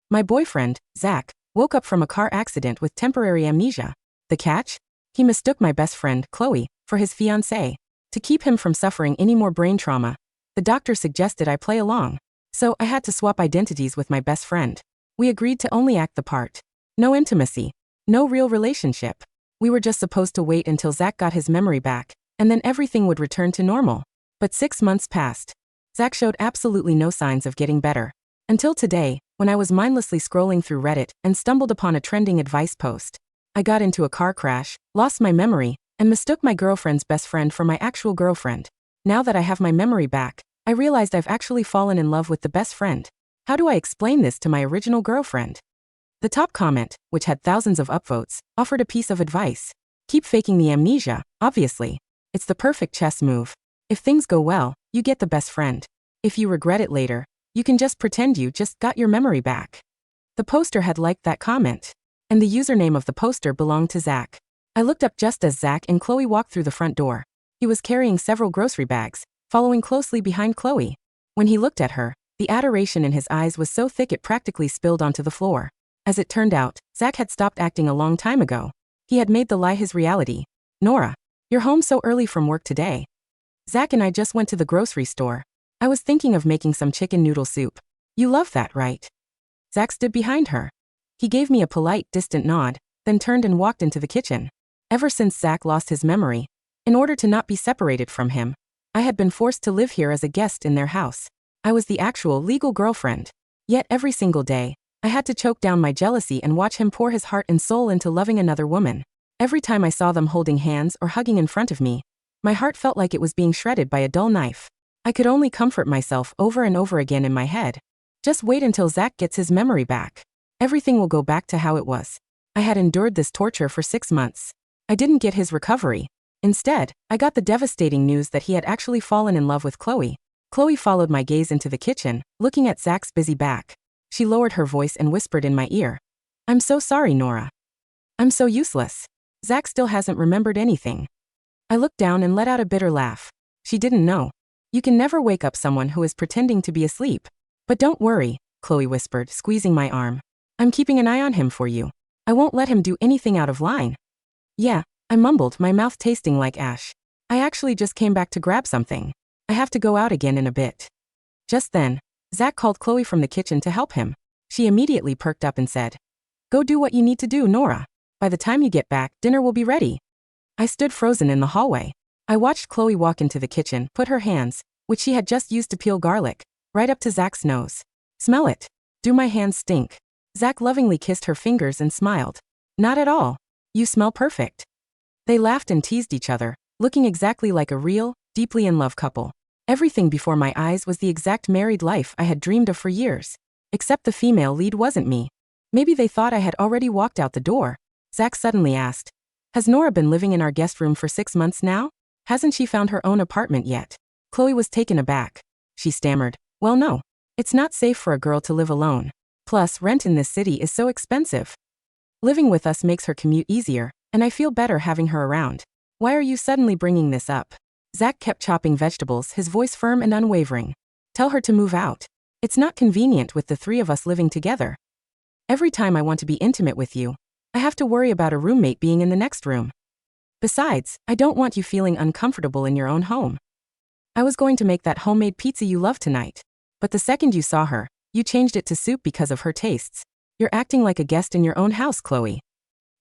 My boyfriend, Zach, woke up from a car accident with temporary amnesia. The catch? He mistook my best friend, Chloe, for his fiancée. To keep him from suffering any more brain trauma, the doctor suggested I play along. So I had to swap identities with my best friend. We agreed to only act the part. No intimacy. No real relationship. We were just supposed to wait until Zach got his memory back, and then everything would return to normal. But 6 months passed. Zach showed absolutely no signs of getting better. Until today, when I was mindlessly scrolling through Reddit and stumbled upon a trending advice post. I got into a car crash, lost my memory, and mistook my girlfriend's best friend for my actual girlfriend. Now that I have my memory back, I realized I've actually fallen in love with the best friend. How do I explain this to my original girlfriend? The top comment, which had thousands of upvotes, offered a piece of advice. Keep faking the amnesia, obviously. It's the perfect chess move. If things go well, you get the best friend. If you regret it later, you can just pretend you just got your memory back. The poster had liked that comment, and the username of the poster belonged to Zach. I looked up just as Zach and Chloe walked through the front door. He was carrying several grocery bags, following closely behind Chloe. When he looked at her, the adoration in his eyes was so thick it practically spilled onto the floor. As it turned out, Zach had stopped acting a long time ago. He had made the lie his reality. Nora, you're home so early from work today. Zach and I just went to the grocery store. I was thinking of making some chicken noodle soup. You love that, right? Zach stood behind her. He gave me a polite, distant nod, then turned and walked into the kitchen. Ever since Zach lost his memory, in order to not be separated from him, I had been forced to live here as a guest in their house. I was the actual legal girlfriend. Yet every single day, I had to choke down my jealousy and watch him pour his heart and soul into loving another woman. Every time I saw them holding hands or hugging in front of me, my heart felt like it was being shredded by a dull knife. I could only comfort myself over and over again in my head. Just wait until Zach gets his memory back. Everything will go back to how it was. I had endured this torture for 6 months. I didn't get his recovery. Instead, I got the devastating news that he had actually fallen in love with Chloe. Chloe followed my gaze into the kitchen, looking at Zach's busy back. She lowered her voice and whispered in my ear. I'm so sorry, Nora. I'm so useless. Zach still hasn't remembered anything. I looked down and let out a bitter laugh. She didn't know. You can never wake up someone who is pretending to be asleep. But don't worry, Chloe whispered, squeezing my arm. I'm keeping an eye on him for you. I won't let him do anything out of line. Yeah, I mumbled, my mouth tasting like ash. I actually just came back to grab something. I have to go out again in a bit. Just then, Zach called Chloe from the kitchen to help him. She immediately perked up and said, Go do what you need to do, Nora. By the time you get back, dinner will be ready. I stood frozen in the hallway. I watched Chloe walk into the kitchen, put her hands, which she had just used to peel garlic, right up to Zach's nose. Smell it. Do my hands stink? Zach lovingly kissed her fingers and smiled. Not at all. You smell perfect. They laughed and teased each other, looking exactly like a real, deeply in love couple. Everything before my eyes was the exact married life I had dreamed of for years. Except the female lead wasn't me. Maybe they thought I had already walked out the door. Zach suddenly asked, Has Nora been living in our guest room for 6 months now? Hasn't she found her own apartment yet? Chloe was taken aback. She stammered, Well, no. It's not safe for a girl to live alone. Plus, rent in this city is so expensive. Living with us makes her commute easier, and I feel better having her around. Why are you suddenly bringing this up? Zach kept chopping vegetables, his voice firm and unwavering. Tell her to move out. It's not convenient with the 3 of us living together. Every time I want to be intimate with you, I have to worry about a roommate being in the next room. Besides, I don't want you feeling uncomfortable in your own home. I was going to make that homemade pizza you love tonight. But the second you saw her, you changed it to soup because of her tastes. You're acting like a guest in your own house, Chloe.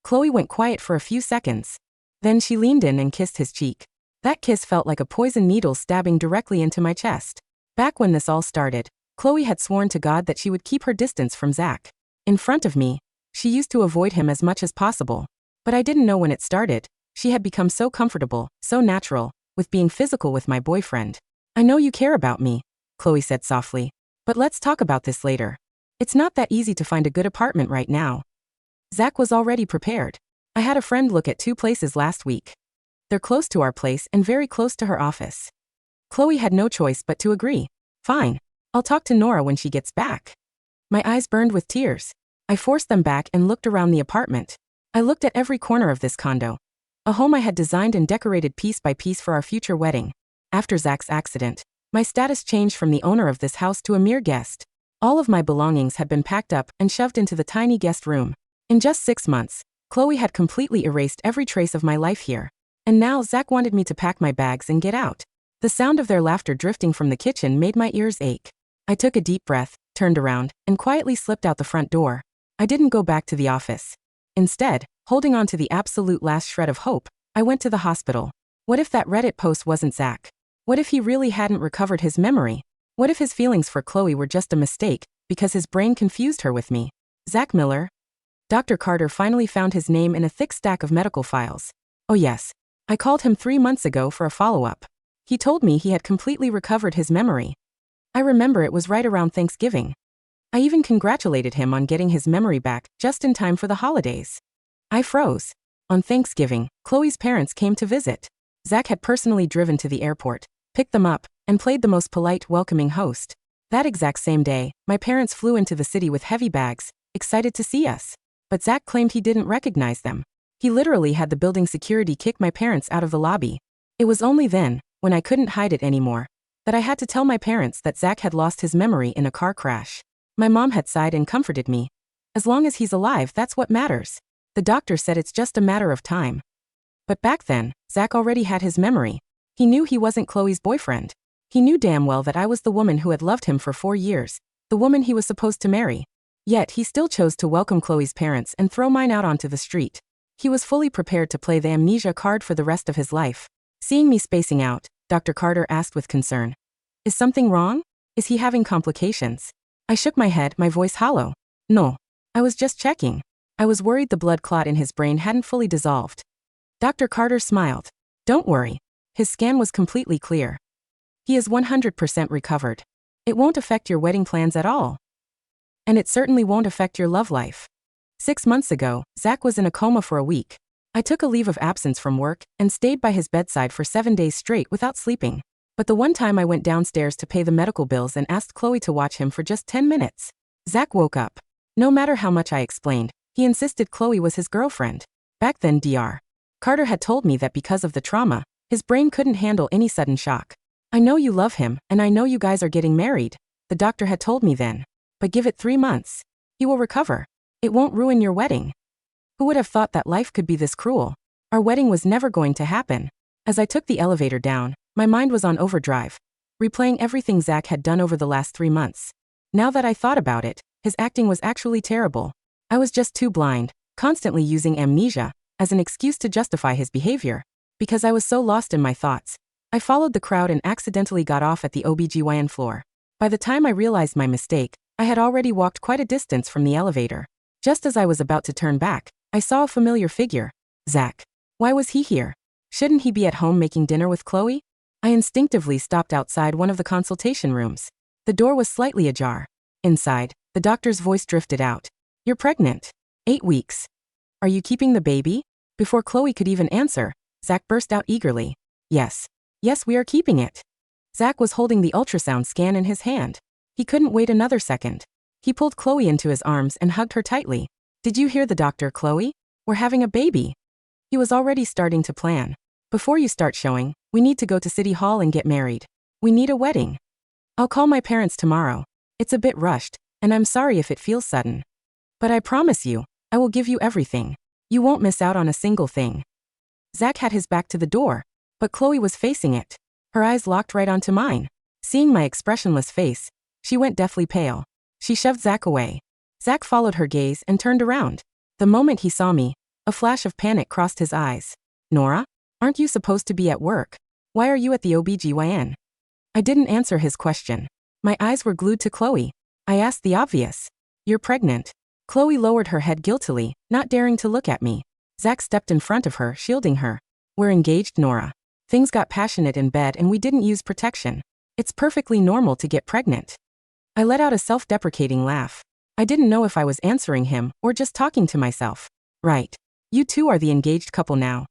Chloe went quiet for a few seconds. Then she leaned in and kissed his cheek. That kiss felt like a poison needle stabbing directly into my chest. Back when this all started, Chloe had sworn to God that she would keep her distance from Zach. In front of me, she used to avoid him as much as possible. But I didn't know when it started. She had become so comfortable, so natural, with being physical with my boyfriend. I know you care about me, Chloe said softly. But let's talk about this later. It's not that easy to find a good apartment right now. Zach was already prepared. I had a friend look at 2 places last week. They're close to our place and very close to her office. Chloe had no choice but to agree. Fine. I'll talk to Nora when she gets back. My eyes burned with tears. I forced them back and looked around the apartment. I looked at every corner of this condo. A home I had designed and decorated piece by piece for our future wedding. After Zach's accident, my status changed from the owner of this house to a mere guest. All of my belongings had been packed up and shoved into the tiny guest room. In just 6 months, Chloe had completely erased every trace of my life here. And now Zach wanted me to pack my bags and get out. The sound of their laughter drifting from the kitchen made my ears ache. I took a deep breath, turned around, and quietly slipped out the front door. I didn't go back to the office. Instead, holding on to the absolute last shred of hope, I went to the hospital. What if that Reddit post wasn't Zach? What if he really hadn't recovered his memory? What if his feelings for Chloe were just a mistake, because his brain confused her with me? Zach Miller? Dr. Carter finally found his name in a thick stack of medical files. Oh yes. I called him 3 months ago for a follow-up. He told me he had completely recovered his memory. I remember it was right around Thanksgiving. I even congratulated him on getting his memory back just in time for the holidays. I froze. On Thanksgiving, Chloe's parents came to visit. Zach had personally driven to the airport, picked them up, and played the most polite, welcoming host. That exact same day, my parents flew into the city with heavy bags, excited to see us. But Zach claimed he didn't recognize them. He literally had the building security kick my parents out of the lobby. It was only then, when I couldn't hide it anymore, that I had to tell my parents that Zach had lost his memory in a car crash. My mom had sighed and comforted me. As long as he's alive, that's what matters. The doctor said it's just a matter of time. But back then, Zach already had his memory. He knew he wasn't Chloe's boyfriend. He knew damn well that I was the woman who had loved him for 4 years, the woman he was supposed to marry. Yet he still chose to welcome Chloe's parents and throw mine out onto the street. He was fully prepared to play the amnesia card for the rest of his life. Seeing me spacing out, Dr. Carter asked with concern. Is something wrong? Is he having complications? I shook my head, my voice hollow. No. I was just checking. I was worried the blood clot in his brain hadn't fully dissolved. Dr. Carter smiled. Don't worry. His scan was completely clear. He is 100% recovered. It won't affect your wedding plans at all. And it certainly won't affect your love life. 6 months ago, Zach was in a coma for a week. I took a leave of absence from work and stayed by his bedside for 7 days straight without sleeping. But the one time I went downstairs to pay the medical bills and asked Chloe to watch him for just 10 minutes, Zach woke up. No matter how much I explained, he insisted Chloe was his girlfriend. Back then, Dr. Carter had told me that because of the trauma, his brain couldn't handle any sudden shock. I know you love him, and I know you guys are getting married, the doctor had told me then. But give it 3 months. He will recover. It won't ruin your wedding. Who would have thought that life could be this cruel? Our wedding was never going to happen. As I took the elevator down, my mind was on overdrive, replaying everything Zach had done over the last 3 months. Now that I thought about it, his acting was actually terrible. I was just too blind, constantly using amnesia as an excuse to justify his behavior. Because I was so lost in my thoughts, I followed the crowd and accidentally got off at the OBGYN floor. By the time I realized my mistake, I had already walked quite a distance from the elevator. Just as I was about to turn back, I saw a familiar figure. Zach. Why was he here? Shouldn't he be at home making dinner with Chloe? I instinctively stopped outside one of the consultation rooms. The door was slightly ajar. Inside, the doctor's voice drifted out. You're pregnant. 8 weeks. Are you keeping the baby? Before Chloe could even answer, Zach burst out eagerly. Yes. Yes, we are keeping it. Zach was holding the ultrasound scan in his hand. He couldn't wait another second. He pulled Chloe into his arms and hugged her tightly. Did you hear the doctor, Chloe? We're having a baby. He was already starting to plan. Before you start showing, we need to go to City Hall and get married. We need a wedding. I'll call my parents tomorrow. It's a bit rushed, and I'm sorry if it feels sudden. But I promise you, I will give you everything. You won't miss out on a single thing. Zach had his back to the door, but Chloe was facing it. Her eyes locked right onto mine. Seeing my expressionless face, she went deathly pale. She shoved Zach away. Zach followed her gaze and turned around. The moment he saw me, a flash of panic crossed his eyes. Nora? Aren't you supposed to be at work? Why are you at the OBGYN? I didn't answer his question. My eyes were glued to Chloe. I asked the obvious. You're pregnant. Chloe lowered her head guiltily, not daring to look at me. Zach stepped in front of her, shielding her. We're engaged, Nora. Things got passionate in bed and we didn't use protection. It's perfectly normal to get pregnant. I let out a self-deprecating laugh. I didn't know if I was answering him or just talking to myself. Right. You two are the engaged couple now.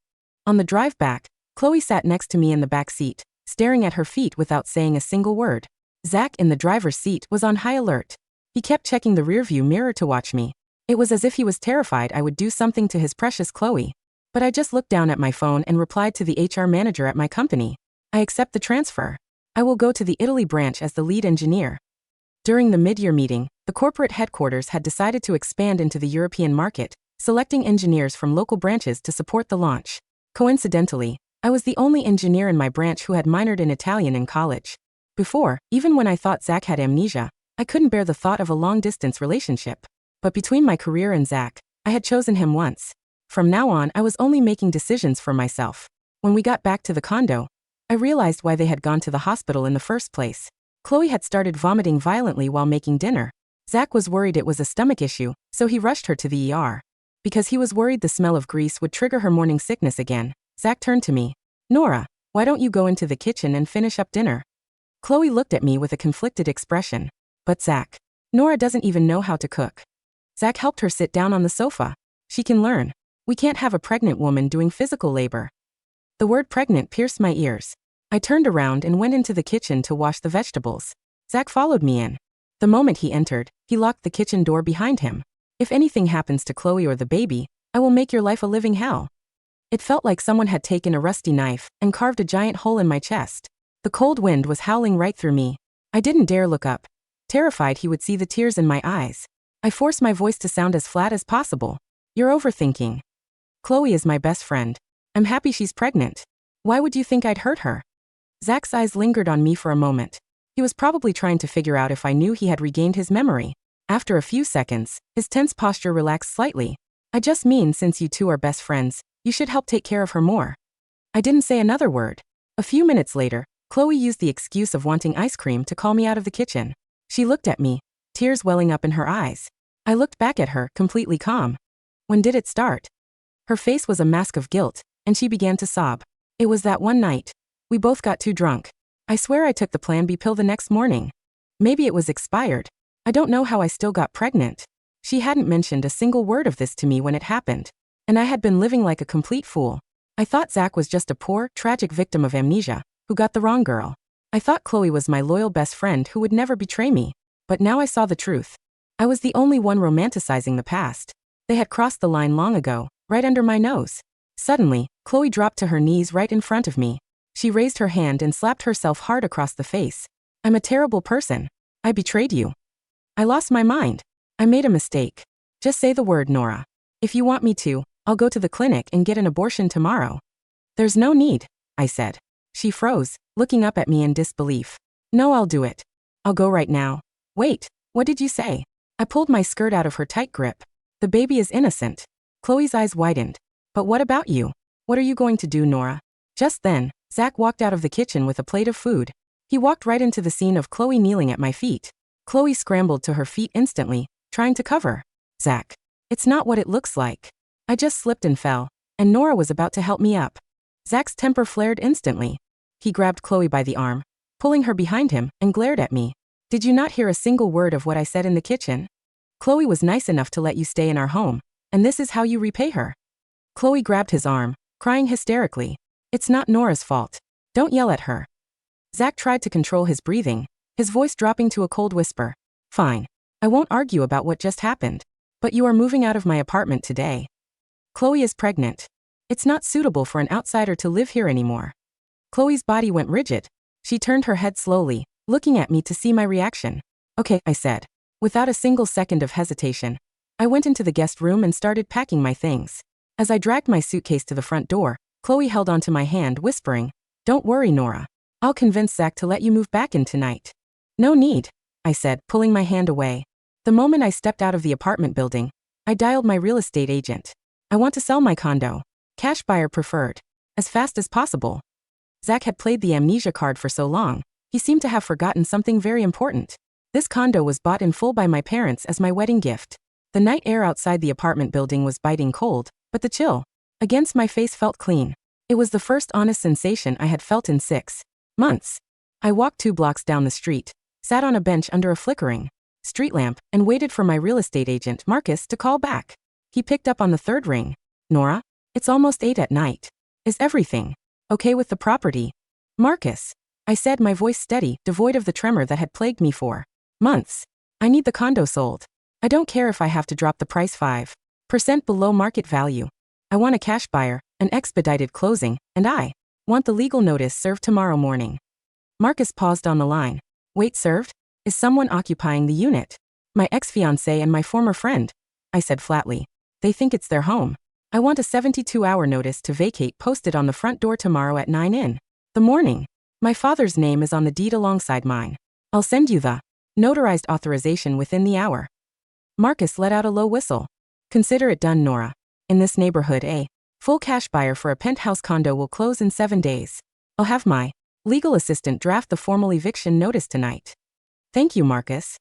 On the drive back, Chloe sat next to me in the back seat, staring at her feet without saying a single word. Zach in the driver's seat was on high alert. He kept checking the rearview mirror to watch me. It was as if he was terrified I would do something to his precious Chloe. But I just looked down at my phone and replied to the HR manager at my company. I accept the transfer. I will go to the Italy branch as the lead engineer. During the mid-year meeting, the corporate headquarters had decided to expand into the European market, selecting engineers from local branches to support the launch. Coincidentally, I was the only engineer in my branch who had minored in Italian in college. Before, even when I thought Zach had amnesia, I couldn't bear the thought of a long-distance relationship. But between my career and Zach, I had chosen him once. From now on, I was only making decisions for myself. When we got back to the condo, I realized why they had gone to the hospital in the first place. Chloe had started vomiting violently while making dinner. Zach was worried it was a stomach issue, so he rushed her to the ER. Because he was worried the smell of grease would trigger her morning sickness again, Zach turned to me. Nora, why don't you go into the kitchen and finish up dinner? Chloe looked at me with a conflicted expression. But Zach, Nora doesn't even know how to cook. Zach helped her sit down on the sofa. She can learn. We can't have a pregnant woman doing physical labor. The word pregnant pierced my ears. I turned around and went into the kitchen to wash the vegetables. Zach followed me in. The moment he entered, he locked the kitchen door behind him. If anything happens to Chloe or the baby, I will make your life a living hell. It felt like someone had taken a rusty knife and carved a giant hole in my chest. The cold wind was howling right through me. I didn't dare look up, terrified he would see the tears in my eyes. I forced my voice to sound as flat as possible. You're overthinking. Chloe is my best friend. I'm happy she's pregnant. Why would you think I'd hurt her? Zach's eyes lingered on me for a moment. He was probably trying to figure out if I knew he had regained his memory. After a few seconds, his tense posture relaxed slightly. I just mean since you two are best friends, you should help take care of her more. I didn't say another word. A few minutes later, Chloe used the excuse of wanting ice cream to call me out of the kitchen. She looked at me, tears welling up in her eyes. I looked back at her, completely calm. When did it start? Her face was a mask of guilt, and she began to sob. It was that one night. We both got too drunk. I swear I took the Plan B pill the next morning. Maybe it was expired. I don't know how I still got pregnant. She hadn't mentioned a single word of this to me when it happened. And I had been living like a complete fool. I thought Zach was just a poor, tragic victim of amnesia, who got the wrong girl. I thought Chloe was my loyal best friend who would never betray me. But now I saw the truth. I was the only one romanticizing the past. They had crossed the line long ago, right under my nose. Suddenly, Chloe dropped to her knees right in front of me. She raised her hand and slapped herself hard across the face. I'm a terrible person. I betrayed you. I lost my mind. I made a mistake. Just say the word, Nora. If you want me to, I'll go to the clinic and get an abortion tomorrow. There's no need, I said. She froze, looking up at me in disbelief. No, I'll do it. I'll go right now. Wait, what did you say? I pulled my skirt out of her tight grip. The baby is innocent. Chloe's eyes widened. But what about you? What are you going to do, Nora? Just then, Zach walked out of the kitchen with a plate of food. He walked right into the scene of Chloe kneeling at my feet. Chloe scrambled to her feet instantly, trying to cover. Zach, it's not what it looks like. I just slipped and fell, and Nora was about to help me up. Zach's temper flared instantly. He grabbed Chloe by the arm, pulling her behind him, and glared at me. Did you not hear a single word of what I said in the kitchen? Chloe was nice enough to let you stay in our home, and this is how you repay her. Chloe grabbed his arm, crying hysterically. It's not Nora's fault. Don't yell at her. Zach tried to control his breathing, his voice dropping to a cold whisper. Fine. I won't argue about what just happened. But you are moving out of my apartment today. Chloe is pregnant. It's not suitable for an outsider to live here anymore. Chloe's body went rigid. She turned her head slowly, looking at me to see my reaction. Okay, I said. Without a single second of hesitation, I went into the guest room and started packing my things. As I dragged my suitcase to the front door, Chloe held onto my hand, whispering, Don't worry, Nora. I'll convince Zach to let you move back in tonight. No need, I said, pulling my hand away. The moment I stepped out of the apartment building, I dialed my real estate agent. I want to sell my condo. Cash buyer preferred. As fast as possible. Zach had played the amnesia card for so long, he seemed to have forgotten something very important. This condo was bought in full by my parents as my wedding gift. The night air outside the apartment building was biting cold, but the chill against my face felt clean. It was the first honest sensation I had felt in 6 months. I walked 2 blocks down the street, sat on a bench under a flickering street lamp, and waited for my real estate agent, Marcus, to call back. He picked up on the 3rd ring. Nora, it's almost 8 at night. Is everything okay with the property? Marcus, I said, my voice steady, devoid of the tremor that had plagued me for months. I need the condo sold. I don't care if I have to drop the price 5% below market value. I want a cash buyer, an expedited closing, and I want the legal notice served tomorrow morning. Marcus paused on the line. Wait served? Is someone occupying the unit? My ex-fiancé and my former friend, I said flatly. They think it's their home. I want a 72-hour notice to vacate posted on the front door tomorrow at 9 in the morning. My father's name is on the deed alongside mine. I'll send you the notarized authorization within the hour. Marcus let out a low whistle. Consider it done, Nora. In this neighborhood, a full cash buyer for a penthouse condo will close in 7 days. I'll have my legal assistant draft the formal eviction notice tonight. Thank you, Marcus.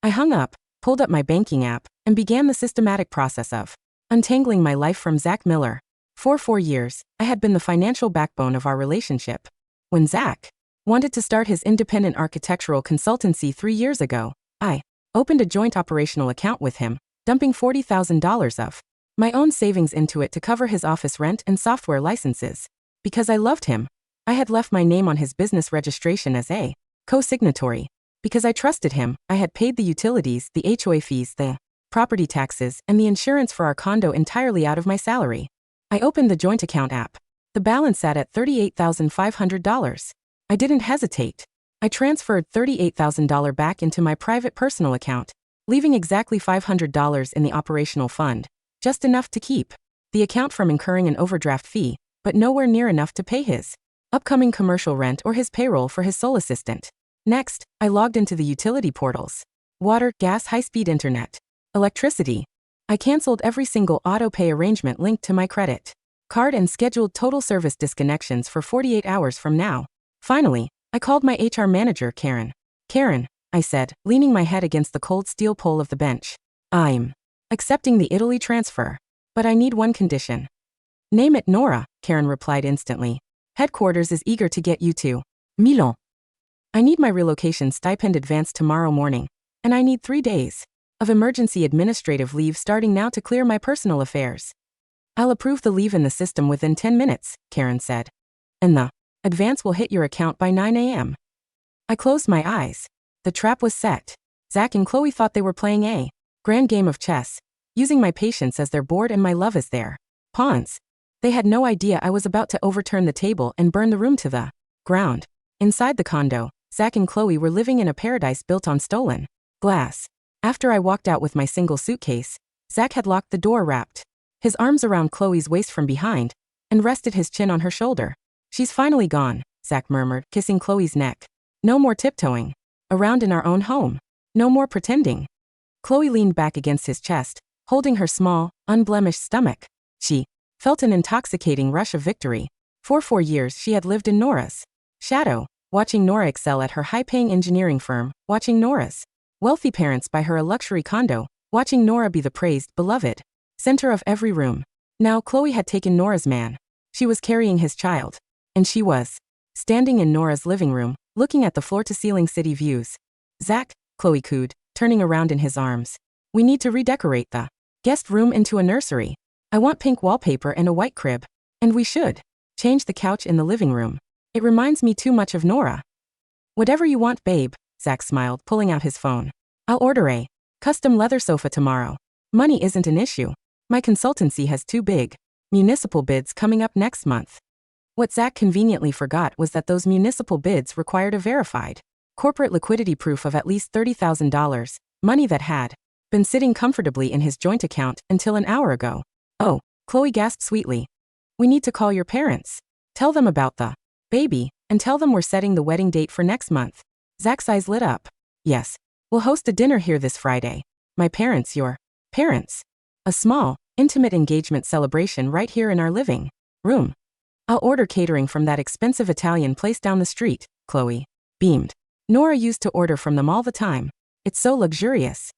I hung up, pulled up my banking app, and began the systematic process of untangling my life from Zach Miller. For 4 years, I had been the financial backbone of our relationship. When Zach wanted to start his independent architectural consultancy 3 years ago, I opened a joint operational account with him, dumping $40,000 of my own savings into it to cover his office rent and software licenses. Because I loved him, I had left my name on his business registration as a co-signatory. Because I trusted him, I had paid the utilities, the HOA fees, the property taxes, and the insurance for our condo entirely out of my salary. I opened the joint account app. The balance sat at $38,500. I didn't hesitate. I transferred $38,000 back into my private personal account, leaving exactly $500 in the operational fund, just enough to keep the account from incurring an overdraft fee, but nowhere near enough to pay his upcoming commercial rent or his payroll for his sole assistant. Next, I logged into the utility portals. Water, gas, high-speed internet, electricity. I canceled every single auto-pay arrangement linked to my credit card and scheduled total service disconnections for 48 hours from now. Finally, I called my HR manager, Karen. Karen, I said, leaning my head against the cold steel pole of the bench. I'm accepting the Italy transfer, but I need one condition. Name it, Nora, Karen replied instantly. Headquarters is eager to get you to Milan. I need my relocation stipend advanced tomorrow morning, and I need 3 days of emergency administrative leave starting now to clear my personal affairs. I'll approve the leave in the system within 10 minutes, Karen said. And the advance will hit your account by 9 a.m. I closed my eyes. The trap was set. Zach and Chloe thought they were playing a grand game of chess, using my patience as their board and my love as their pawns. They had no idea I was about to overturn the table and burn the room to the ground. Inside the condo, Zach and Chloe were living in a paradise built on stolen glass. After I walked out with my single suitcase, Zach had locked the door, wrapped his arms around Chloe's waist from behind, and rested his chin on her shoulder. She's finally gone, Zach murmured, kissing Chloe's neck. No more tiptoeing around in our own home. No more pretending. Chloe leaned back against his chest, holding her small, unblemished stomach. She felt an intoxicating rush of victory. For 4 years she had lived in Nora's shadow, watching Nora excel at her high-paying engineering firm, watching Nora's wealthy parents buy her a luxury condo, watching Nora be the praised, beloved center of every room. Now Chloe had taken Nora's man. She was carrying his child. And she was standing in Nora's living room, looking at the floor-to-ceiling city views. Zach, Chloe cooed, turning around in his arms. We need to redecorate the guest room into a nursery. I want pink wallpaper and a white crib. And we should change the couch in the living room. It reminds me too much of Nora. Whatever you want, babe, Zach smiled, pulling out his phone. I'll order a custom leather sofa tomorrow. Money isn't an issue. My consultancy has 2 big municipal bids coming up next month. What Zach conveniently forgot was that those municipal bids required a verified corporate liquidity proof of at least $30,000, money that had been sitting comfortably in his joint account until an hour ago. Oh, Chloe gasped sweetly. We need to call your parents. Tell them about the baby, and tell them we're setting the wedding date for next month. Zach's eyes lit up. Yes. We'll host a dinner here this Friday. My parents, your parents. A small, intimate engagement celebration right here in our living room. I'll order catering from that expensive Italian place down the street, Chloe beamed. Nora used to order from them all the time. It's so luxurious.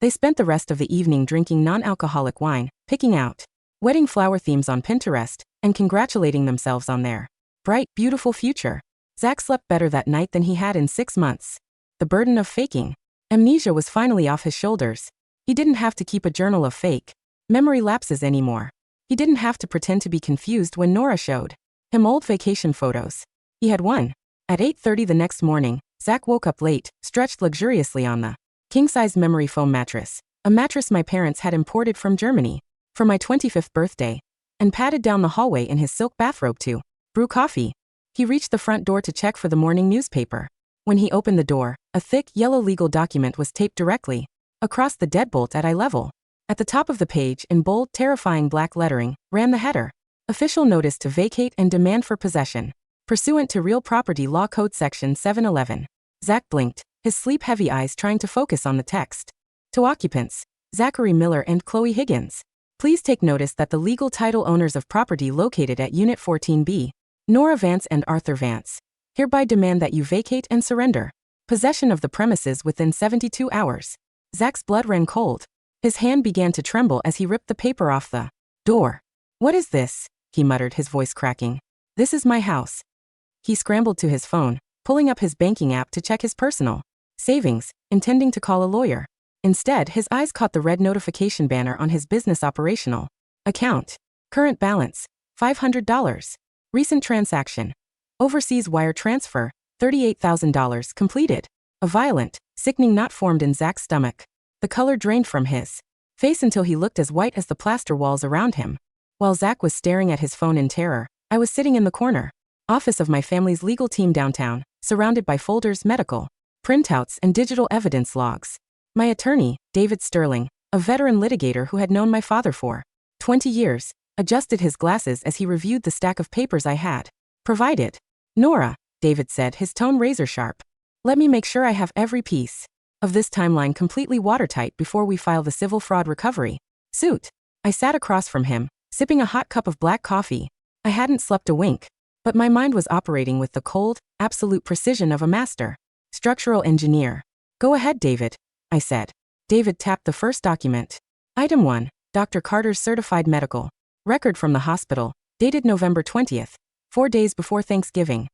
They spent the rest of the evening drinking non-alcoholic wine, picking out wedding flower themes on Pinterest, and congratulating themselves on their bright, beautiful future. Zach slept better that night than he had in 6 months. The burden of faking amnesia was finally off his shoulders. He didn't have to keep a journal of fake memory lapses anymore. He didn't have to pretend to be confused when Nora showed him old vacation photos. He had one. At 8:30 the next morning, Zach woke up late, stretched luxuriously on the king-size memory foam mattress, a mattress my parents had imported from Germany for my 25th birthday, and padded down the hallway in his silk bathrobe to brew coffee. He reached the front door to check for the morning newspaper. When he opened the door, a thick, yellow legal document was taped directly across the deadbolt at eye level. At the top of the page, in bold, terrifying black lettering, ran the header: Official notice to vacate and demand for possession, pursuant to Real Property Law Code Section 711. Zach blinked, his sleep-heavy eyes trying to focus on the text. To occupants, Zachary Miller and Chloe Higgins. Please take notice that the legal title owners of property located at Unit 14B, Nora Vance and Arthur Vance, hereby demand that you vacate and surrender possession of the premises within 72 hours. Zach's blood ran cold. His hand began to tremble as he ripped the paper off the door. What is this? He muttered, his voice cracking. This is my house. He scrambled to his phone, pulling up his banking app to check his personal savings, intending to call a lawyer. Instead, his eyes caught the red notification banner on his business operational account. Current balance, $500. Recent transaction. Overseas wire transfer, $38,000 completed. A violent, sickening knot formed in Zach's stomach. The color drained from his face until he looked as white as the plaster walls around him. While Zach was staring at his phone in terror, I was sitting in the corner office of my family's legal team downtown, surrounded by folders, medical printouts, and digital evidence logs. My attorney, David Sterling, a veteran litigator who had known my father for 20 years, adjusted his glasses as he reviewed the stack of papers I had provided. Nora, David said, his tone razor-sharp. Let me make sure I have every piece of this timeline completely watertight before we file the civil fraud recovery suit. I sat across from him, sipping a hot cup of black coffee. I hadn't slept a wink, but my mind was operating with the cold, absolute precision of a master structural engineer. Go ahead, David, I said. David tapped the first document. Item 1, Dr. Carter's certified medical record from the hospital, dated November 20th, 4 days before Thanksgiving.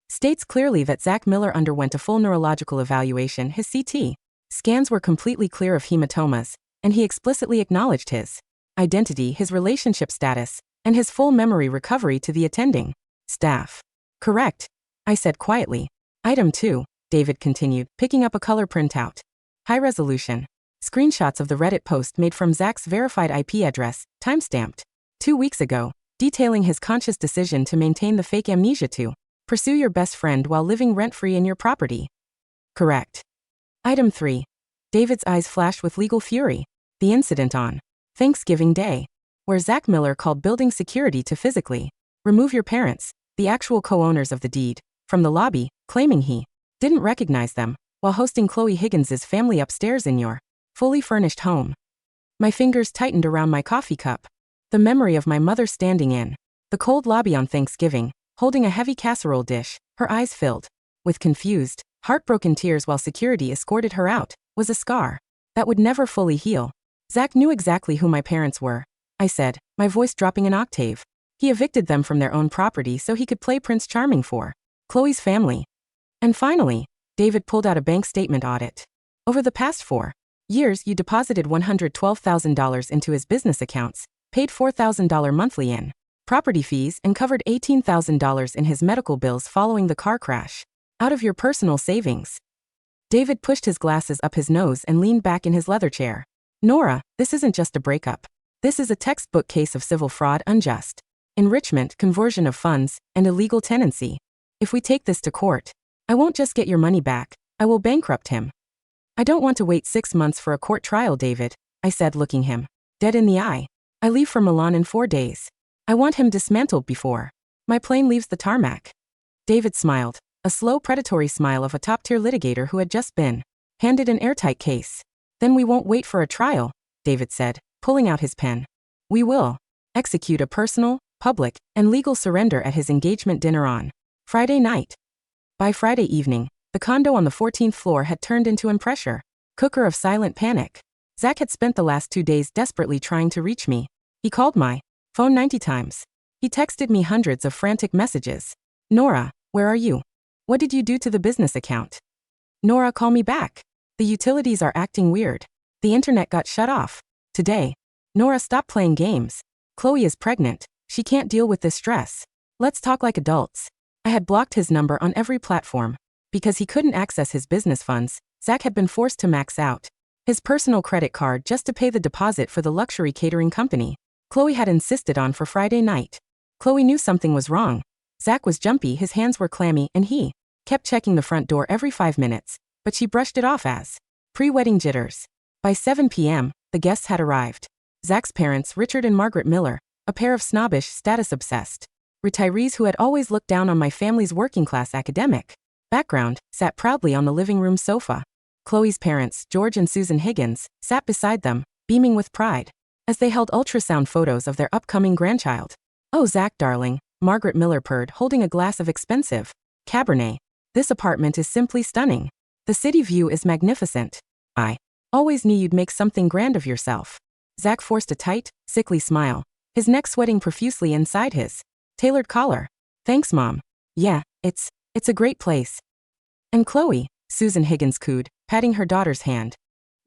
States clearly that Zach Miller underwent a full neurological evaluation. His CT scans were completely clear of hematomas, and he explicitly acknowledged his identity, his relationship status, and his full memory recovery to the attending staff. Correct, I said quietly. Item 2, David continued, picking up a color printout. High resolution. Screenshots of the Reddit post made from Zach's verified IP address, timestamped 2 weeks ago, detailing his conscious decision to maintain the fake amnesia.To pursue your best friend while living rent-free in your property. Correct. Item 3. David's eyes flashed with legal fury. The incident on Thanksgiving Day, where Zach Miller called building security to physically remove your parents, the actual co-owners of the deed, from the lobby, claiming he didn't recognize them, while hosting Chloe Higgins's family upstairs in your fully furnished home. My fingers tightened around my coffee cup. The memory of my mother standing in the cold lobby on Thanksgiving, holding a heavy casserole dish, her eyes filled with confused, heartbroken tears while security escorted her out, was a scar that would never fully heal. Zach knew exactly who my parents were, I said, my voice dropping an octave. He evicted them from their own property so he could play Prince Charming for Chloe's family. And finally, David pulled out a bank statement audit. Over the past 4 years, you deposited $112,000 into his business accounts, paid $4,000 monthly in property fees, and covered $18,000 in his medical bills following the car crash, out of your personal savings. David pushed his glasses up his nose and leaned back in his leather chair. Nora, this isn't just a breakup. This is a textbook case of civil fraud, unjust enrichment, conversion of funds, and illegal tenancy. If we take this to court, I won't just get your money back, I will bankrupt him. I don't want to wait 6 months for a court trial, David, I said, looking him dead in the eye. I leave for Milan in 4 days. I want him dismantled before my plane leaves the tarmac. David smiled, a slow, predatory smile of a top-tier litigator who had just been handed an airtight case. Then we won't wait for a trial, David said, pulling out his pen. We will execute a personal, public, and legal surrender at his engagement dinner on Friday night. By Friday evening, the condo on the 14th floor had turned into an pressure cooker of silent panic. Zach had spent the last 2 days desperately trying to reach me. He called my phone 90 times. He texted me hundreds of frantic messages. Nora, where are you? What did you do to the business account? Nora, call me back. The utilities are acting weird. The internet got shut off today. Nora, stop playing games. Chloe is pregnant. She can't deal with this stress. Let's talk like adults. I had blocked his number on every platform. Because he couldn't access his business funds, Zach had been forced to max out his personal credit card just to pay the deposit for the luxury catering company Chloe had insisted on for Friday night. Chloe knew something was wrong. Zach was jumpy, his hands were clammy, and he Kept checking the front door every 5 minutes, but she brushed it off as pre-wedding jitters. By 7 p.m., the guests had arrived. Zach's parents, Richard and Margaret Miller, a pair of snobbish, status-obsessed retirees who had always looked down on my family's working-class academic background, sat proudly on the living room sofa. Chloe's parents, George and Susan Higgins, sat beside them, beaming with pride, as they held ultrasound photos of their upcoming grandchild. "Oh, Zach, darling," Margaret Miller purred, holding a glass of expensive Cabernet. "This apartment is simply stunning. The city view is magnificent. I always knew you'd make something grand of yourself." Zach forced a tight, sickly smile, his neck sweating profusely inside his tailored collar. "Thanks, Mom. Yeah, it's a great place." "And Chloe," Susan Higgins cooed, patting her daughter's hand.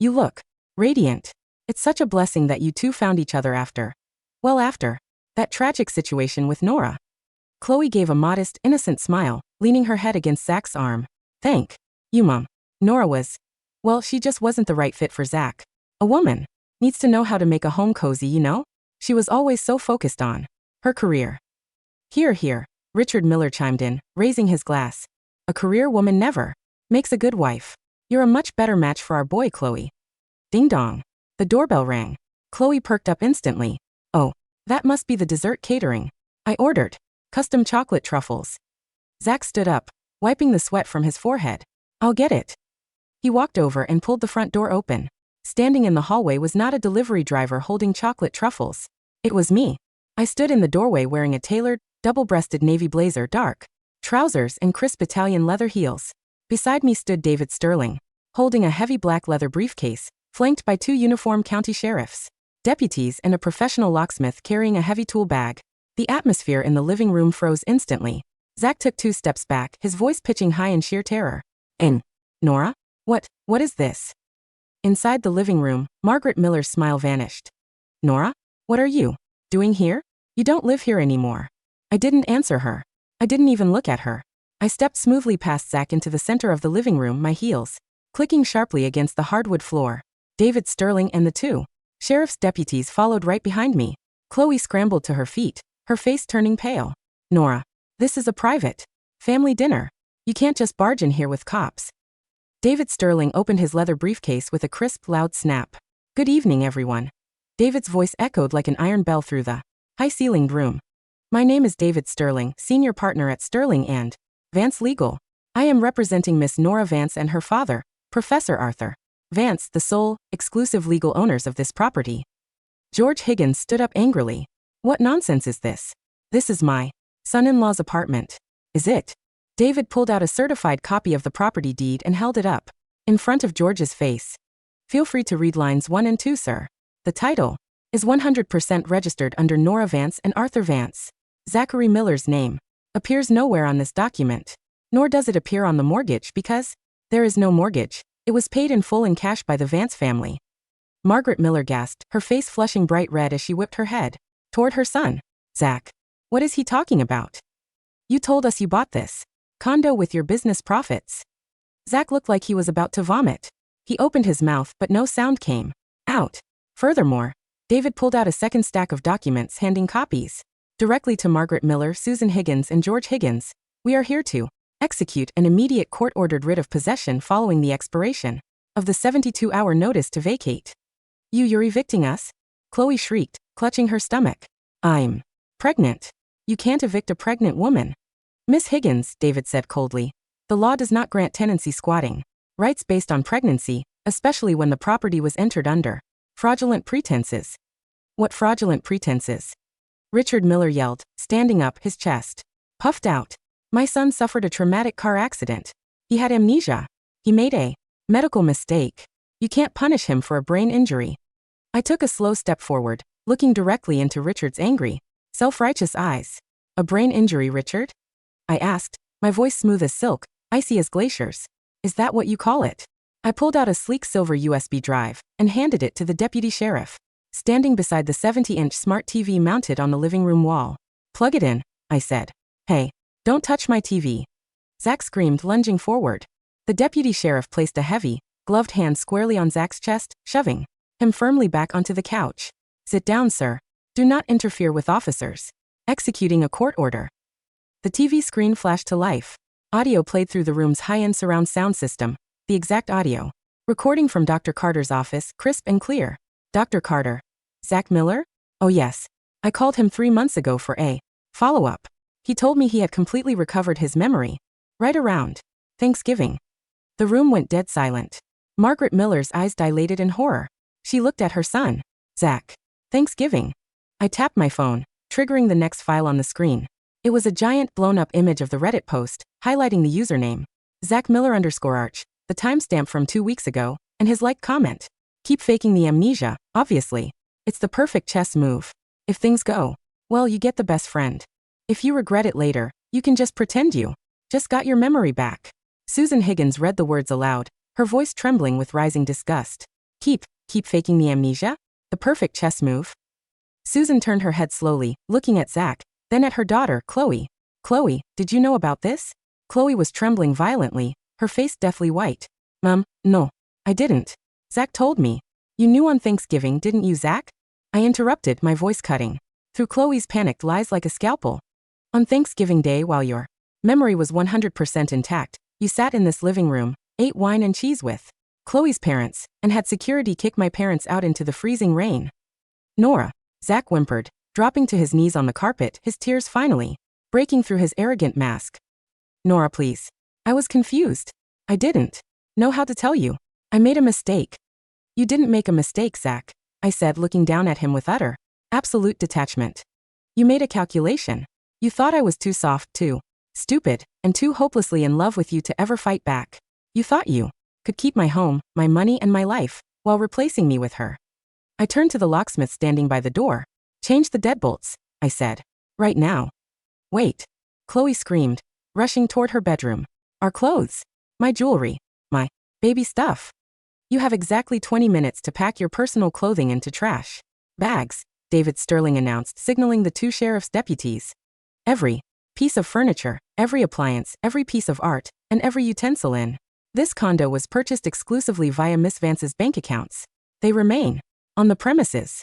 "You look radiant. It's such a blessing that you two found each other after that tragic situation with Nora." Chloe gave a modest, innocent smile, leaning her head against Zach's arm. "Thank you, Mom. Nora was, well, she just wasn't the right fit for Zach. A woman needs to know how to make a home cozy, you know? She was always so focused on her career." Here, Richard Miller chimed in, raising his glass. "A career woman never makes a good wife. You're a much better match for our boy, Chloe." Ding dong. The doorbell rang. Chloe perked up instantly. "Oh, that must be the dessert catering. I ordered custom chocolate truffles." Zach stood up, wiping the sweat from his forehead. "I'll get it." He walked over and pulled the front door open. Standing in the hallway was not a delivery driver holding chocolate truffles. It was me. I stood in the doorway wearing a tailored, double-breasted navy blazer, dark trousers, and crisp Italian leather heels. Beside me stood David Sterling, holding a heavy black leather briefcase, flanked by 2 uniformed county sheriffs, deputies, and a professional locksmith carrying a heavy tool bag. The atmosphere in the living room froze instantly. Zach took 2 steps back, his voice pitching high in sheer terror. "And Nora? What is this?" Inside the living room, Margaret Miller's smile vanished. "Nora? What are you doing here? You don't live here anymore." I didn't answer her. I didn't even look at her. I stepped smoothly past Zach into the center of the living room, my heels clicking sharply against the hardwood floor. David Sterling and the 2 sheriff's deputies followed right behind me. Chloe scrambled to her feet, her face turning pale. "Nora, this is a private family dinner. You can't just barge in here with cops." David Sterling opened his leather briefcase with a crisp, loud snap. "Good evening, everyone." David's voice echoed like an iron bell through the high-ceilinged room. "My name is David Sterling, senior partner at Sterling and Vance Legal. I am representing Miss Nora Vance and her father, Professor Arthur Vance, the sole, exclusive legal owners of this property." George Higgins stood up angrily. "What nonsense is this? This is my son-in-law's apartment. Is it?" David pulled out a certified copy of the property deed and held it up in front of George's face. "Feel free to read lines 1 and 2, sir. The title is 100% registered under Nora Vance and Arthur Vance. Zachary Miller's name appears nowhere on this document, nor does it appear on the mortgage because there is no mortgage. It was paid in full in cash by the Vance family." Margaret Miller gasped, her face flushing bright red as she whipped her head toward her son. "Zach, what is he talking about? You told us you bought this condo with your business profits." Zach looked like he was about to vomit. He opened his mouth, but no sound came out. Furthermore, David pulled out a second stack of documents, handing copies directly to Margaret Miller, Susan Higgins, and George Higgins. "We are here to execute an immediate court-ordered writ of possession following the expiration of the 72-hour notice to vacate." You're evicting us?" Chloe shrieked, clutching her stomach. "I'm pregnant. You can't evict a pregnant woman." "Miss Higgins," David said coldly, "the law does not grant tenancy squatting rights based on pregnancy, especially when the property was entered under fraudulent pretenses." "What fraudulent pretenses?" Richard Miller yelled, standing up, his chest puffed out. "My son suffered a traumatic car accident. He had amnesia. He made a medical mistake. You can't punish him for a brain injury." I took a slow step forward, looking directly into Richard's angry, self-righteous eyes. "A brain injury, Richard?" I asked, my voice smooth as silk, icy as glaciers. "Is that what you call it?" I pulled out a sleek silver USB drive and handed it to the deputy sheriff, standing beside the 70-inch smart TV mounted on the living room wall. "Plug it in," I said. "Hey, don't touch my TV." Zach screamed, lunging forward. The deputy sheriff placed a heavy, gloved hand squarely on Zach's chest, shoving him firmly back onto the couch. "Sit down, sir. Do not interfere with officers executing a court order." The TV screen flashed to life. Audio played through the room's high-end surround sound system, the exact audio. Recording from Dr. Carter's office, crisp and clear. Dr. Carter. Zach Miller? Oh yes. I called him 3 months ago for a follow-up. He told me he had completely recovered his memory. Right around Thanksgiving. The room went dead silent. Margaret Miller's eyes dilated in horror. She looked at her son. Zach. Thanksgiving. I tapped my phone, triggering the next file on the screen. It was a giant blown-up image of the Reddit post, highlighting the username. Zach Miller_Arch, the timestamp from 2 weeks ago, and his like comment. Keep faking the amnesia, obviously. It's the perfect chess move. If things go well, you get the best friend. If you regret it later, you can just pretend you just got your memory back. Susan Higgins read the words aloud, her voice trembling with rising disgust. Keep faking the amnesia? The perfect chess move? Susan turned her head slowly, looking at Zach, then at her daughter, Chloe. Chloe, did you know about this? Chloe was trembling violently, her face deathly white. No, I didn't. Zach told me. You knew on Thanksgiving, didn't you, Zach? I interrupted, my voice cutting through Chloe's panicked lies like a scalpel. On Thanksgiving Day, while your memory was 100% intact, you sat in this living room, ate wine and cheese with Chloe's parents, and had security kick my parents out into the freezing rain. Nora, Zach whimpered, dropping to his knees on the carpet, his tears finally breaking through his arrogant mask. Nora, please. I was confused. I didn't know how to tell you. I made a mistake. You didn't make a mistake, Zach, I said, looking down at him with utter, absolute detachment. You made a calculation. You thought I was too soft, too stupid, and too hopelessly in love with you to ever fight back. You thought you could keep my home, my money, and my life, while replacing me with her. I turned to the locksmith standing by the door. Change the deadbolts, I said. Right now. Wait. Chloe screamed, rushing toward her bedroom. Our clothes. My jewelry. My baby stuff. You have exactly 20 minutes to pack your personal clothing into trash bags, David Sterling announced, signaling the 2 sheriff's deputies. Every piece of furniture, every appliance, every piece of art, and every utensil in this condo was purchased exclusively via Miss Vance's bank accounts. They remain on the premises.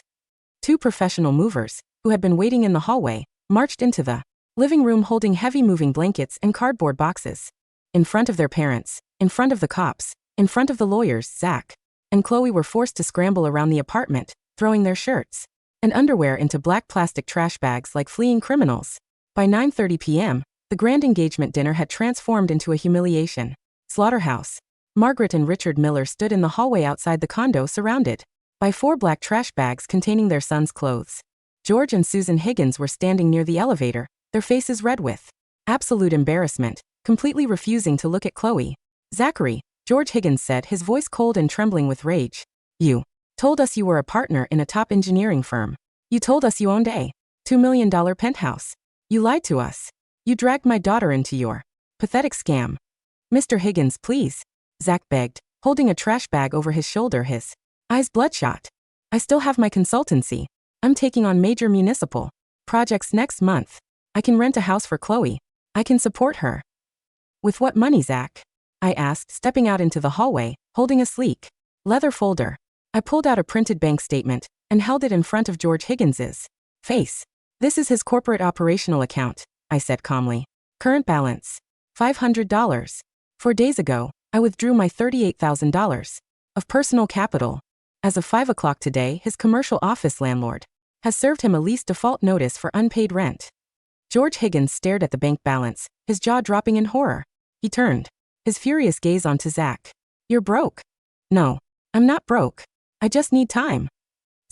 2 professional movers, who had been waiting in the hallway, marched into the living room holding heavy moving blankets and cardboard boxes. In front of their parents, in front of the cops, in front of the lawyers, Zach and Chloe were forced to scramble around the apartment, throwing their shirts and underwear into black plastic trash bags like fleeing criminals. By 9:30 p.m., the grand engagement dinner had transformed into a humiliation slaughterhouse. Margaret and Richard Miller stood in the hallway outside the condo, surrounded by 4 black trash bags containing their sons' clothes. George and Susan Higgins were standing near the elevator, their faces red with absolute embarrassment, completely refusing to look at Chloe. Zachary, George Higgins said, his voice cold and trembling with rage. You told us you were a partner in a top engineering firm. You told us you owned a $2 million penthouse. You lied to us. You dragged my daughter into your pathetic scam. Mr. Higgins, please, Zach begged, holding a trash bag over his shoulder, his eyes bloodshot. I still have my consultancy. I'm taking on major municipal projects next month. I can rent a house for Chloe. I can support her. With what money, Zach? I asked, stepping out into the hallway, holding a sleek leather folder. I pulled out a printed bank statement and held it in front of George Higgins's face. This is his corporate operational account, I said calmly. Current balance, $500. 4 days ago, I withdrew my $38,000 of personal capital. As of 5 o'clock today, his commercial office landlord has served him a lease default notice for unpaid rent. George Higgins stared at the bank balance, his jaw dropping in horror. He turned his furious gaze onto Zach. You're broke. No, I'm not broke. I just need time.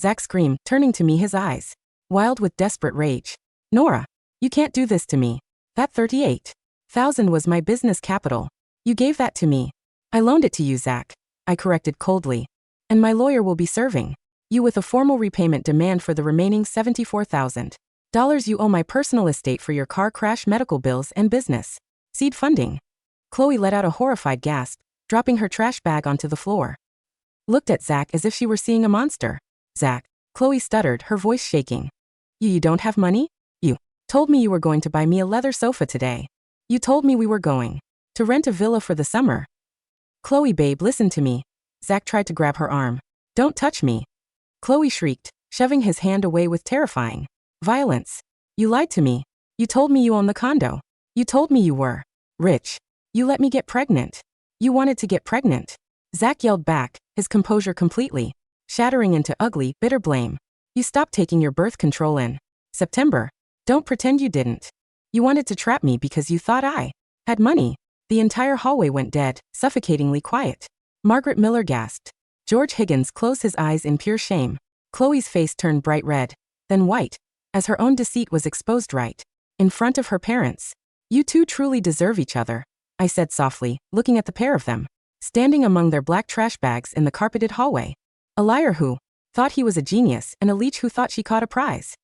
Zach screamed, turning to me, his eyes wild with desperate rage. Nora, you can't do this to me. That $38,000 was my business capital. You gave that to me. I loaned it to you, Zach, I corrected coldly. And my lawyer will be serving you with a formal repayment demand for the remaining $74,000 you owe my personal estate for your car crash, medical bills, and business seed funding. Chloe let out a horrified gasp, dropping her trash bag onto the floor. Looked at Zach as if she were seeing a monster. Zach, Chloe stuttered, her voice shaking. You don't have money? You told me you were going to buy me a leather sofa today. You told me we were going to rent a villa for the summer. Chloe, babe, listen to me. Zach tried to grab her arm. Don't touch me. Chloe shrieked, shoving his hand away with terrifying violence. You lied to me. You told me you owned the condo. You told me you were rich. You let me get pregnant. You wanted to get pregnant. Zach yelled back, his composure completely shattering into ugly, bitter blame. You stopped taking your birth control in September. Don't pretend you didn't. You wanted to trap me because you thought I had money. The entire hallway went dead, suffocatingly quiet. Margaret Miller gasped. George Higgins closed his eyes in pure shame. Chloe's face turned bright red, then white, as her own deceit was exposed right in front of her parents. You two truly deserve each other, I said softly, looking at the pair of them, standing among their black trash bags in the carpeted hallway. A liar who thought he was a genius and a leech who thought she caught a prize.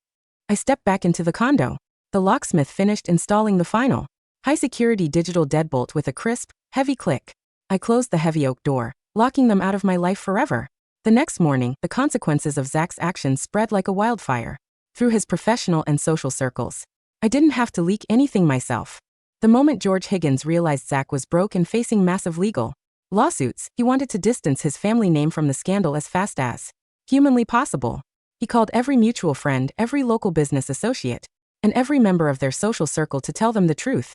I stepped back into the condo. The locksmith finished installing the final high-security digital deadbolt with a crisp, heavy click. I closed the heavy oak door, locking them out of my life forever. The next morning, the consequences of Zach's actions spread like a wildfire through his professional and social circles. I didn't have to leak anything myself. The moment George Higgins realized Zach was broke and facing massive legal lawsuits, he wanted to distance his family name from the scandal as fast as humanly possible. He called every mutual friend, every local business associate, and every member of their social circle to tell them the truth.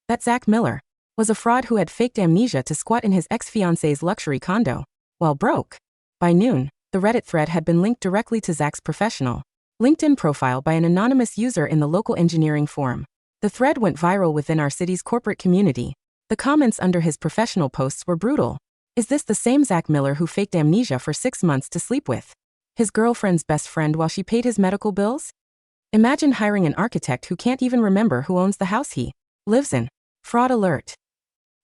That Zach Miller was a fraud who had faked amnesia to squat in his ex-fiancée's luxury condo while broke. By noon, the Reddit thread had been linked directly to Zach's professional LinkedIn profile by an anonymous user in the local engineering forum. The thread went viral within our city's corporate community. The comments under his professional posts were brutal. Is this the same Zach Miller who faked amnesia for 6 months to sleep with his girlfriend's best friend while she paid his medical bills? Imagine hiring an architect who can't even remember who owns the house he lives in. Fraud alert.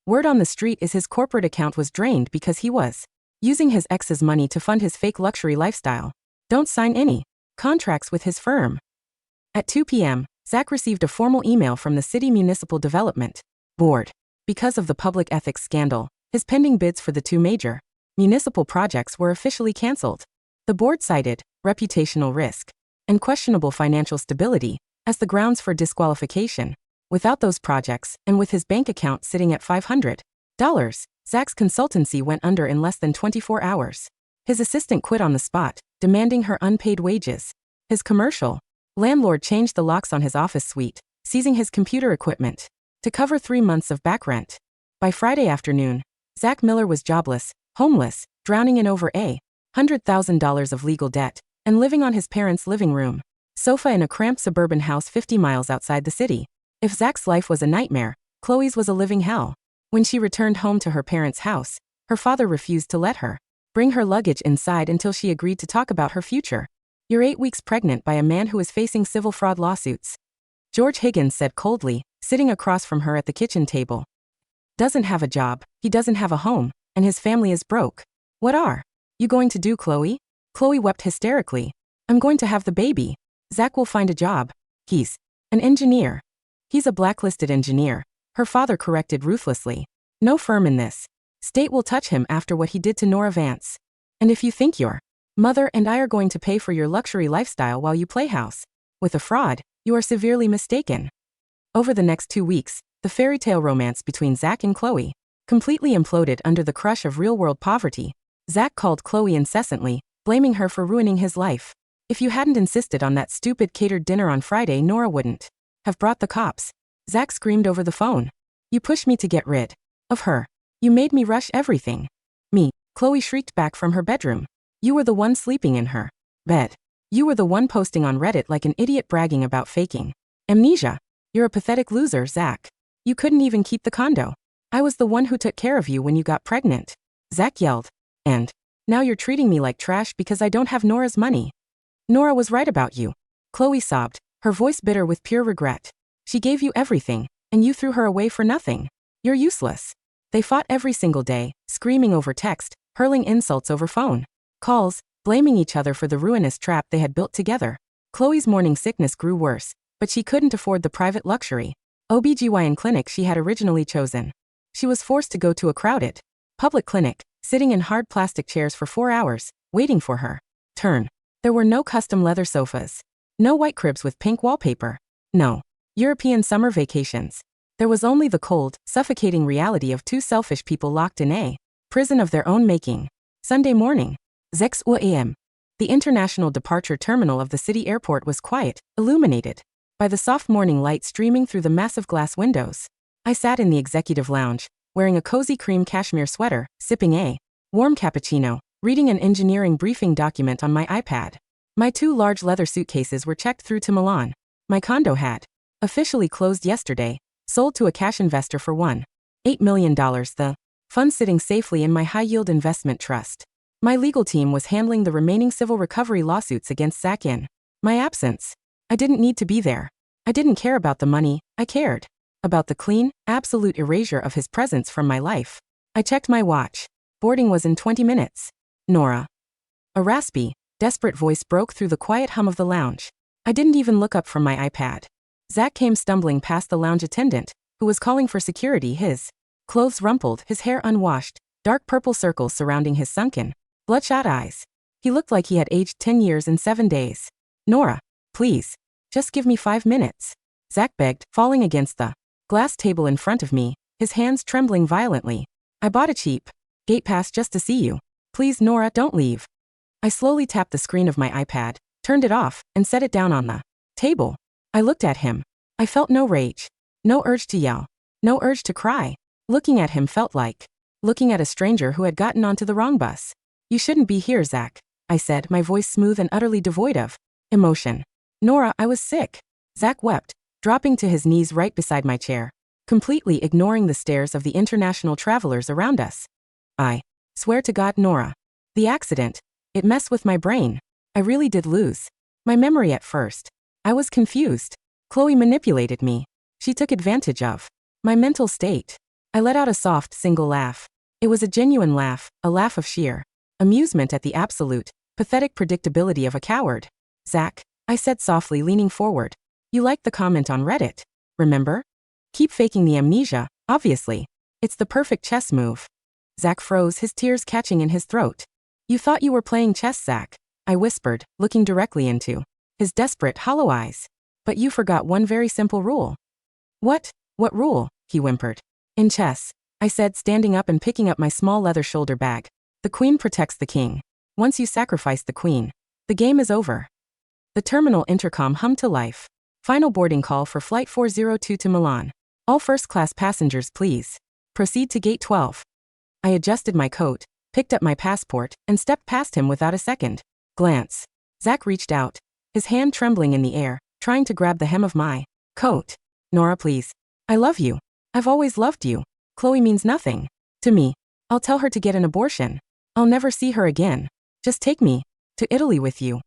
Word on the street is his corporate account was drained because he was using his ex's money to fund his fake luxury lifestyle. Don't sign any contracts with his firm. At 2 p.m., Zach received a formal email from the City Municipal Development Board. Because of the public ethics scandal, his pending bids for the 2 major municipal projects were officially canceled. The board cited reputational risk and questionable financial stability as the grounds for disqualification. Without those projects, and with his bank account sitting at $500, Zach's consultancy went under in less than 24 hours. His assistant quit on the spot, demanding her unpaid wages. His commercial landlord changed the locks on his office suite, seizing his computer equipment to cover 3 months of back rent. By Friday afternoon, Zach Miller was jobless, homeless, drowning in over $100,000 of legal debt, and living on his parents' living room sofa in a cramped suburban house 50 miles outside the city. If Zach's life was a nightmare, Chloe's was a living hell. When she returned home to her parents' house, her father refused to let her bring her luggage inside until she agreed to talk about her future. You're 8 weeks pregnant by a man who is facing civil fraud lawsuits, George Higgins said coldly, sitting across from her at the kitchen table. Doesn't have a job, he doesn't have a home, and his family is broke. What are you going to do, Chloe? Chloe wept hysterically. I'm going to have the baby. Zach will find a job. He's an engineer. He's a blacklisted engineer, her father corrected ruthlessly. No firm in this state will touch him after what he did to Nora Vance. And if you think your mother and I are going to pay for your luxury lifestyle while you play house with a fraud, you are severely mistaken. Over the next 2 weeks, the fairy tale romance between Zach and Chloe completely imploded under the crush of real-world poverty. Zach called Chloe incessantly, blaming her for ruining his life. If you hadn't insisted on that stupid catered dinner on Friday, Nora wouldn't have brought the cops. Zach screamed over the phone. You pushed me to get rid of her. You made me rush everything. Me, Chloe shrieked back from her bedroom. You were the one sleeping in her bed. You were the one posting on Reddit like an idiot bragging about faking amnesia. You're a pathetic loser, Zach. You couldn't even keep the condo. I was the one who took care of you when you got pregnant. Zach yelled. And now you're treating me like trash because I don't have Nora's money. Nora was right about you. Chloe sobbed, her voice bitter with pure regret. She gave you everything, and you threw her away for nothing. You're useless. They fought every single day, screaming over text, hurling insults over phone calls, blaming each other for the ruinous trap they had built together. Chloe's morning sickness grew worse, but she couldn't afford the private luxury OB/GYN clinic she had originally chosen. She was forced to go to a crowded public clinic, sitting in hard plastic chairs for 4 hours, waiting for her turn. There were no custom leather sofas, no white cribs with pink wallpaper, no European summer vacations. There was only the cold, suffocating reality of 2 selfish people locked in a prison of their own making. Sunday morning, 6 a.m. The international departure terminal of the city airport was quiet, illuminated by the soft morning light streaming through the massive glass windows. I sat in the executive lounge, wearing a cozy cream cashmere sweater, sipping a warm cappuccino, reading an engineering briefing document on my iPad. My 2 large leather suitcases were checked through to Milan. My condo had officially closed yesterday, sold to a cash investor for $1.8 million, the funds sitting safely in my high-yield investment trust. My legal team was handling the remaining civil recovery lawsuits against Zach in my absence. I didn't need to be there. I didn't care about the money, I cared about the clean, absolute erasure of his presence from my life. I checked my watch. Boarding was in 20 minutes. Nora. A raspy, desperate voice broke through the quiet hum of the lounge. I didn't even look up from my iPad. Zach came stumbling past the lounge attendant, who was calling for security, his clothes rumpled, his hair unwashed, dark purple circles surrounding his sunken, bloodshot eyes. He looked like he had aged 10 years and 7 days. Nora, please, just give me 5 minutes. Zach begged, falling against the glass table in front of me, his hands trembling violently. I bought a cheap gate pass just to see you. Please, Nora, don't leave. I slowly tapped the screen of my iPad, turned it off, and set it down on the table. I looked at him. I felt no rage, no urge to yell, no urge to cry. Looking at him felt like looking at a stranger who had gotten onto the wrong bus. You shouldn't be here, Zach, I said, my voice smooth and utterly devoid of emotion. Nora, I was sick. Zach wept, dropping to his knees right beside my chair, completely ignoring the stares of the international travelers around us. I swear to God, Nora. The accident, it messed with my brain. I really did lose my memory at first. I was confused. Chloe manipulated me. She took advantage of my mental state. I let out a soft, single laugh. It was a genuine laugh, a laugh of sheer amusement at the absolute, pathetic predictability of a coward. Zach, I said softly, leaning forward. You liked the comment on Reddit, remember? Keep faking the amnesia, obviously. It's the perfect chess move. Zach froze, his tears catching in his throat. You thought you were playing chess, Zach, I whispered, looking directly into his desperate, hollow eyes. But you forgot one very simple rule. What rule? He whimpered. In chess, I said, standing up and picking up my small leather shoulder bag. The queen protects the king. Once you sacrifice the queen, the game is over. The terminal intercom hummed to life. Final boarding call for Flight 402 to Milan. All first-class passengers, please. Proceed to Gate 12. I adjusted my coat, picked up my passport, and stepped past him without a second glance. Zach reached out, his hand trembling in the air, trying to grab the hem of my coat. Nora, please. I love you. I've always loved you. Chloe means nothing to me. I'll tell her to get an abortion. I'll never see her again. Just take me to Italy with you.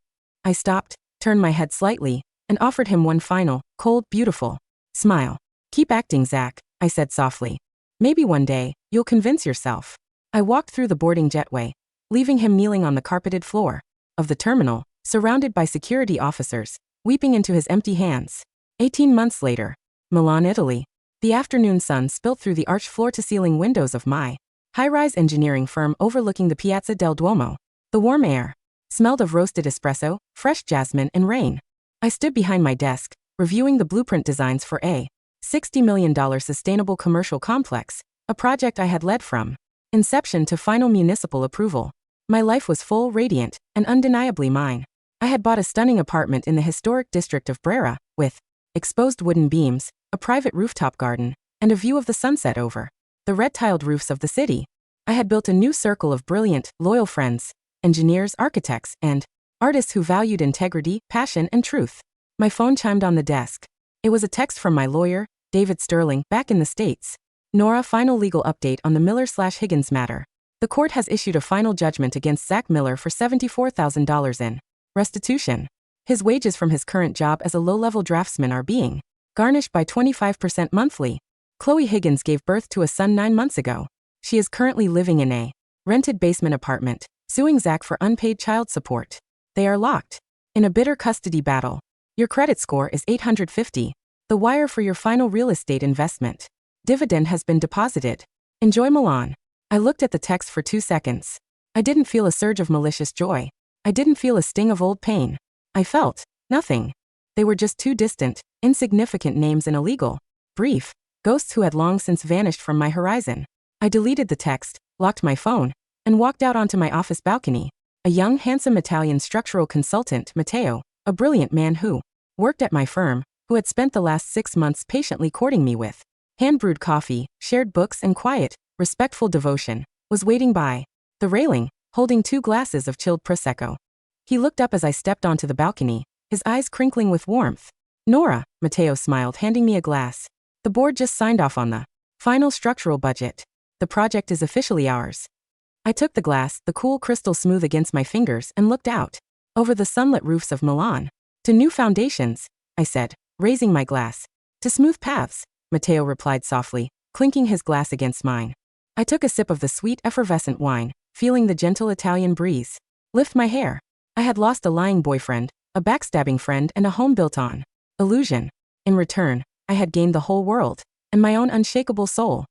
I stopped, turned my head slightly, and offered him one final, cold, beautiful smile. Keep acting, Zach, I said softly. Maybe one day, you'll convince yourself. I walked through the boarding jetway, leaving him kneeling on the carpeted floor of the terminal, surrounded by security officers, weeping into his empty hands. 18 months later, Milan, Italy. The afternoon sun spilled through the arched floor-to-ceiling windows of my high-rise engineering firm overlooking the Piazza del Duomo. The warm air smelled of roasted espresso, fresh jasmine, and rain. I stood behind my desk, reviewing the blueprint designs for a $60 million sustainable commercial complex, a project I had led from inception to final municipal approval. My life was full, radiant, and undeniably mine. I had bought a stunning apartment in the historic district of Brera, with exposed wooden beams, a private rooftop garden, and a view of the sunset over the red-tiled roofs of the city. I had built a new circle of brilliant, loyal friends, engineers, architects, and artists who valued integrity, passion, and truth. My phone chimed on the desk. It was a text from my lawyer, David Sterling, back in the States. Nora, final legal update on the Miller/Higgins matter. The court has issued a final judgment against Zach Miller for $74,000 in restitution. His wages from his current job as a low-level draftsman are being garnished by 25% monthly. Chloe Higgins gave birth to a son 9 months ago. She is currently living in a rented basement apartment, suing Zach for unpaid child support. They are locked in a bitter custody battle. Your credit score is 850. The wire for your final real estate investment. Dividend has been deposited. Enjoy Milan. I looked at the text for 2 seconds. I didn't feel a surge of malicious joy. I didn't feel a sting of old pain. I felt nothing. They were just 2 distant, insignificant names in a legal brief, ghosts who had long since vanished from my horizon. I deleted the text, locked my phone, and walked out onto my office balcony. A young, handsome Italian structural consultant, Matteo, a brilliant man who worked at my firm, who had spent the last 6 months patiently courting me with Hand-brewed coffee, shared books and quiet, respectful devotion was waiting by the railing, holding 2 glasses of chilled Prosecco. He looked up as I stepped onto the balcony, his eyes crinkling with warmth. Nora, Matteo smiled, handing me a glass. The board just signed off on the final structural budget. The project is officially ours. I took the glass, the cool crystal smooth against my fingers, and looked out over the sunlit roofs of Milan. To new foundations, I said, raising my glass. To smooth paths, Matteo replied softly, clinking his glass against mine. I took a sip of the sweet, effervescent wine, feeling the gentle Italian breeze lift my hair. I had lost a lying boyfriend, a backstabbing friend, and a home built on illusion. In return, I had gained the whole world and my own unshakable soul.